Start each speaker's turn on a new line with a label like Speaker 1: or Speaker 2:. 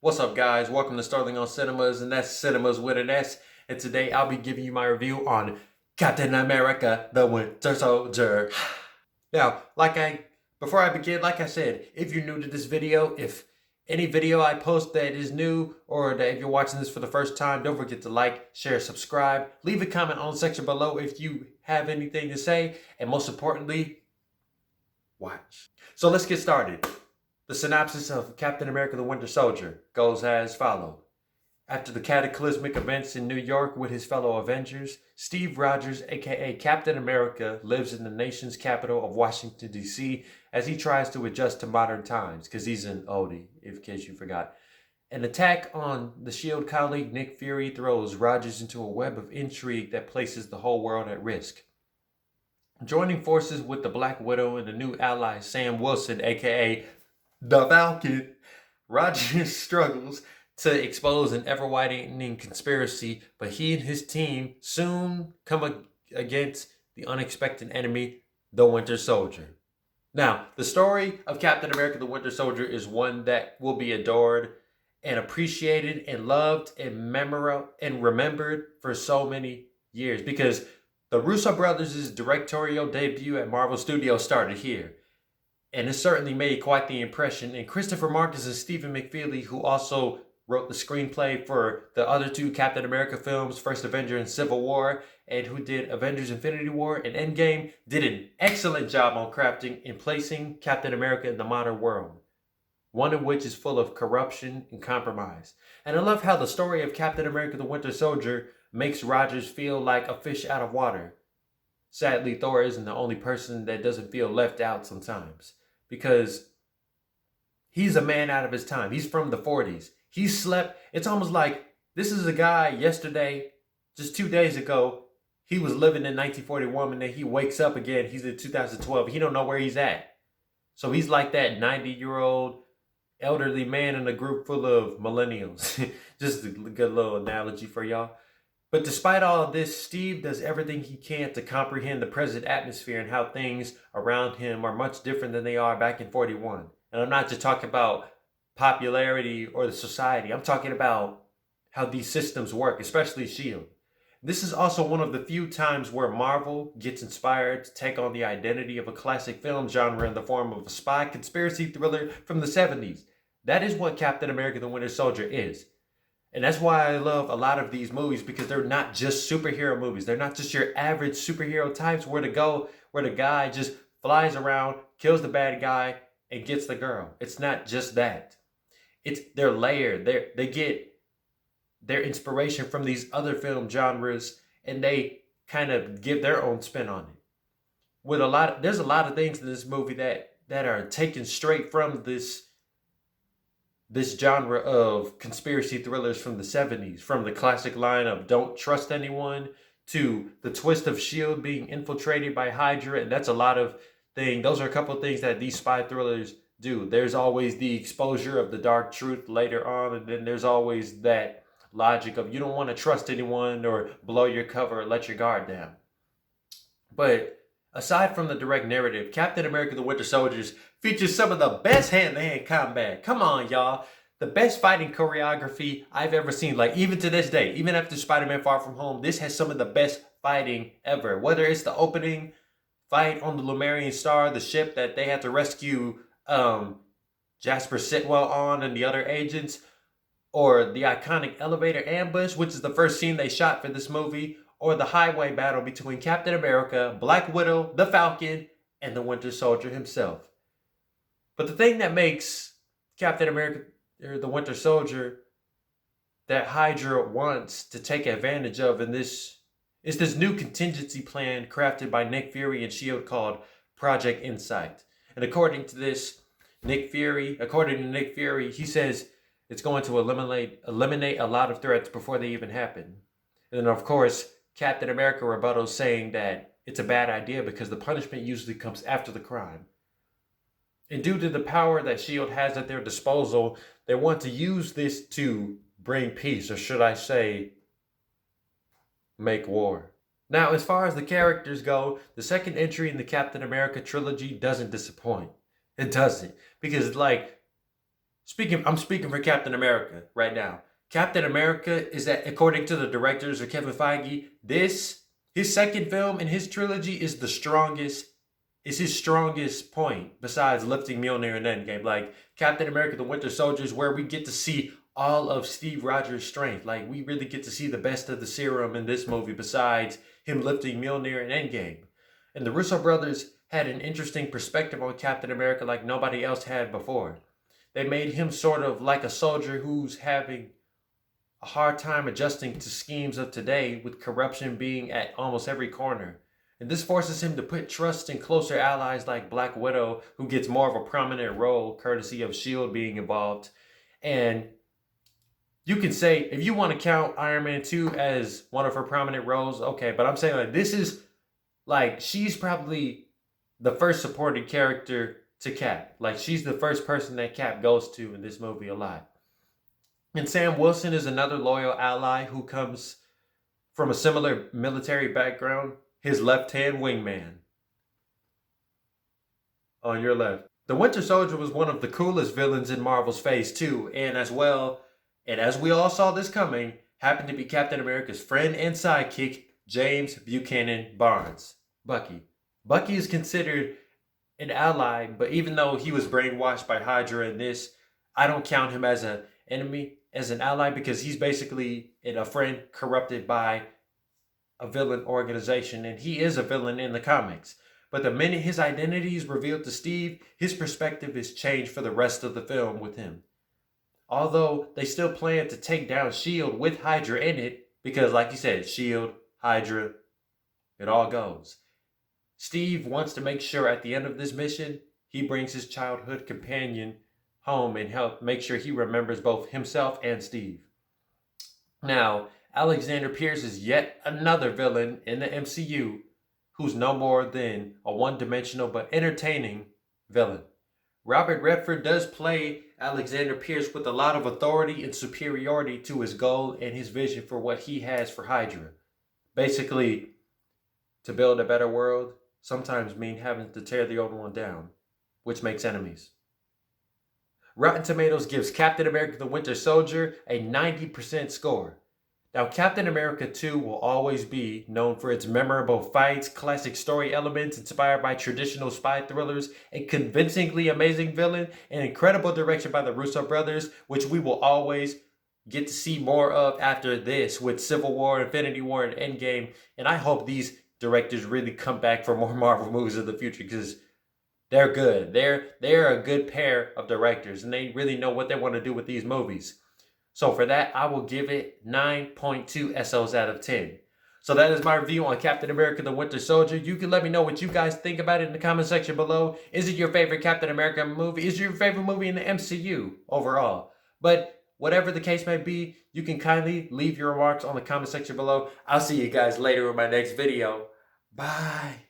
Speaker 1: What's up, guys? Welcome to Sterling on Cinemas, and that's Cinemas with an S. And today I'll be giving you my review on Captain America, the Winter Soldier. Now, before I begin, like I said, if you're new to this video, if any video I post that is new, or that if you're watching this for the first time, don't forget to like, share, subscribe. Leave a comment on the section below if you have anything to say, and most importantly, watch. So let's get started. The synopsis of Captain America the Winter Soldier goes as follows. After the cataclysmic events in New York with his fellow Avengers, Steve Rogers, aka Captain America, lives in the nation's capital of Washington, D.C. as he tries to adjust to modern times, because he's an oldie, in case you forgot. An attack on the S.H.I.E.L.D. colleague Nick Fury throws Rogers into a web of intrigue that places the whole world at risk. Joining forces with the Black Widow and the new ally Sam Wilson, aka the Falcon, Rogers struggles to expose an ever-widening conspiracy, but he and his team soon come against the unexpected enemy, the Winter Soldier. Now, the story of Captain America the Winter Soldier is one that will be adored and appreciated and loved and remembered for so many years, because the Russo brothers' directorial debut at Marvel Studios started here. And it certainly made quite the impression. And Christopher Marcus and Stephen McFeely, who also wrote the screenplay for the other two Captain America films, First Avenger and Civil War, and who did Avengers Infinity War and Endgame, did an excellent job on crafting and placing Captain America in the modern world, one of which is full of corruption and compromise. And I love how the story of Captain America the Winter Soldier makes Rogers feel like a fish out of water. Sadly, Thor isn't the only person that doesn't feel left out sometimes, because he's a man out of his time. He's from the 40s. He slept. It's almost like this is a guy yesterday, just 2 days ago, he was living in 1941, and then he wakes up again. He's in 2012. He don't know where he's at. So he's like that 90-year-old elderly man in a group full of millennials. Just a good little analogy for y'all. But despite all of this, Steve does everything he can to comprehend the present atmosphere and how things around him are much different than they are back in 41. And I'm not just talking about popularity or the society. I'm talking about how these systems work, especially S.H.I.E.L.D. This is also one of the few times where Marvel gets inspired to take on the identity of a classic film genre in the form of a spy conspiracy thriller from the 70s. That is what Captain America the Winter Soldier is. And that's why I love a lot of these movies, because they're not just superhero movies. They're not just your average superhero types where the guy just flies around, kills the bad guy, and gets the girl. It's not just that. They're layered. They get their inspiration from these other film genres, and they kind of give their own spin on it. There's a lot of things in this movie that are taken straight from this genre of conspiracy thrillers from the 70s, from the classic line of don't trust anyone to the twist of S.H.I.E.L.D. being infiltrated by Hydra. And that's a lot of things. Those are a couple of things that these spy thrillers do. There's always the exposure of the dark truth later on, and then there's always that logic of you don't want to trust anyone or blow your cover or let your guard down. But aside from the direct narrative, Captain America the Winter Soldier features some of the best hand-to-hand combat. Come on, y'all. The best fighting choreography I've ever seen. Like, even to this day, even after Spider-Man Far From Home, this has some of the best fighting ever. Whether it's the opening fight on the Lumerian Star, the ship that they had to rescue Jasper Sitwell on and the other agents, or the iconic elevator ambush, which is the first scene they shot for this movie, or the highway battle between Captain America, Black Widow, the Falcon, and the Winter Soldier himself. But the thing that makes Captain America, or the Winter Soldier, that Hydra wants to take advantage of in this is this new contingency plan crafted by Nick Fury and S.H.I.E.L.D. called Project Insight. And according to Nick Fury, he says it's going to eliminate a lot of threats before they even happen. And then, of course, Captain America rebuttals saying that it's a bad idea because the punishment usually comes after the crime. And due to the power that S.H.I.E.L.D. has at their disposal, they want to use this to bring peace, or should I say, make war. Now, as far as the characters go, the second entry in the Captain America trilogy doesn't disappoint. It doesn't. Because, like, I'm speaking for Captain America right now. Captain America is that, according to the directors or Kevin Feige, his second film in his trilogy is his strongest point besides lifting Mjolnir and Endgame. Like Captain America: The Winter Soldier is where we get to see all of Steve Rogers' strength. Like we really get to see the best of the serum in this movie besides him lifting Mjolnir and Endgame. And the Russo brothers had an interesting perspective on Captain America like nobody else had before. They made him sort of like a soldier who's having a hard time adjusting to schemes of today, with corruption being at almost every corner. And this forces him to put trust in closer allies like Black Widow, who gets more of a prominent role courtesy of S.H.I.E.L.D. being involved. And you can say, if you want to count Iron Man 2 as one of her prominent roles, okay, but I'm saying like this is like she's probably the first supporting character to Cap. Like she's the first person that Cap goes to in this movie a lot. And Sam Wilson is another loyal ally who comes from a similar military background, his left-hand wingman. On your left. The Winter Soldier was one of the coolest villains in Marvel's Phase 2, and as we all saw this coming, happened to be Captain America's friend and sidekick, James Buchanan Barnes, Bucky. Bucky is considered an ally, but even though he was brainwashed by Hydra in this, I don't count him as an enemy, as an ally, because he's basically a friend corrupted by a villain organization, and he is a villain in the comics. But the minute his identity is revealed to Steve, his perspective is changed for the rest of the film with him. Although they still plan to take down S.H.I.E.L.D. with Hydra in it, because like you said, S.H.I.E.L.D., Hydra, it all goes. Steve wants to make sure at the end of this mission, he brings his childhood companion home and help make sure he remembers both himself and Steve. Now, Alexander Pierce is yet another villain in the MCU who's no more than a one-dimensional but entertaining villain. Robert Redford does play Alexander Pierce with a lot of authority and superiority to his goal and his vision for what he has for Hydra. Basically, to build a better world sometimes means having to tear the old one down, which makes enemies. Rotten Tomatoes gives Captain America: The Winter Soldier a 90% score. Now, Captain America 2 will always be known for its memorable fights, classic story elements inspired by traditional spy thrillers, a convincingly amazing villain, and incredible direction by the Russo brothers, which we will always get to see more of after this with Civil War, Infinity War, and Endgame. And I hope these directors really come back for more Marvel movies in the future, because they're good. They're a good pair of directors, and they really know what they want to do with these movies. So for that, I will give it 9.2 SOs out of 10. So that is my review on Captain America: The Winter Soldier. You can let me know what you guys think about it in the comment section below. Is it your favorite Captain America movie? Is it your favorite movie in the MCU overall? But whatever the case may be, you can kindly leave your remarks on the comment section below. I'll see you guys later in my next video. Bye.